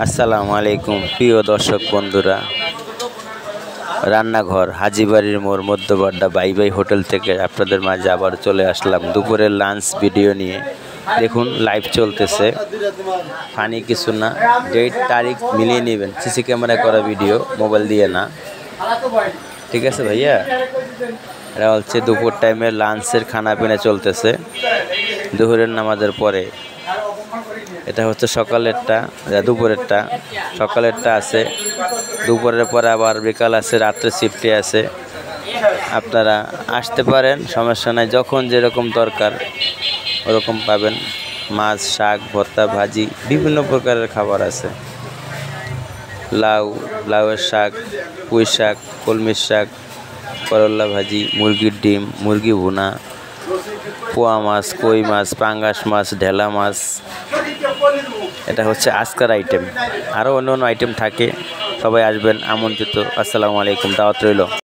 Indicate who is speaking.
Speaker 1: আসসালামু আলাইকুম প্রিয় দর্শক বন্ধুরা, রান্নাঘর হাজীবাড়ির মোড় মধ্যবাড্ডা বাই বাই হোটেল থেকে আপনাদের মাঝে আবার চলে আসলাম দুপুরের লাঞ্চ ভিডিও নিয়ে। দেখুন লাইভ চলতেছে, ফানি কিছু না, ডেট তারিখ মিলিয়ে নেবেন, সিসি ক্যামেরা করা ভিডিও, মোবাইল দিয়ে না, ঠিক আছে ভাইয়া? এটা হচ্ছে দুপুর টাইমের লাঞ্চের খানা পিনা চলতেছে দুপুরের নামাজের পরে। এটা হচ্ছে সকালেরটা, দুপুরেরটা, সকালেরটা আছে, দুপুরের পরে আবার বিকাল আছে, রাত্রে শিফটে আছে। আপনারা আসতে পারেন, সমস্যা নাই, যখন যেরকম দরকার ওরকম পাবেন। মাছ, শাক, ভর্তা, ভাজি, বিভিন্ন প্রকারের খাবার আছে। লাউয়ের শাক, পুঁই শাক, কলমির শাক, করল্লা ভাজি, মুরগির ডিম, মুরগি ভুনা, পোয়া মাছ, কই মাছ, পাঙ্গাস মাছ, ঢেলা মাছ। এটা হচ্ছে আজকের আইটেম, আরও অন্য অন্য আইটেম থাকে। সবাই আসবেন, আমন্ত্রিত। আসসালামু আলাইকুম, দাওয়াত রইল।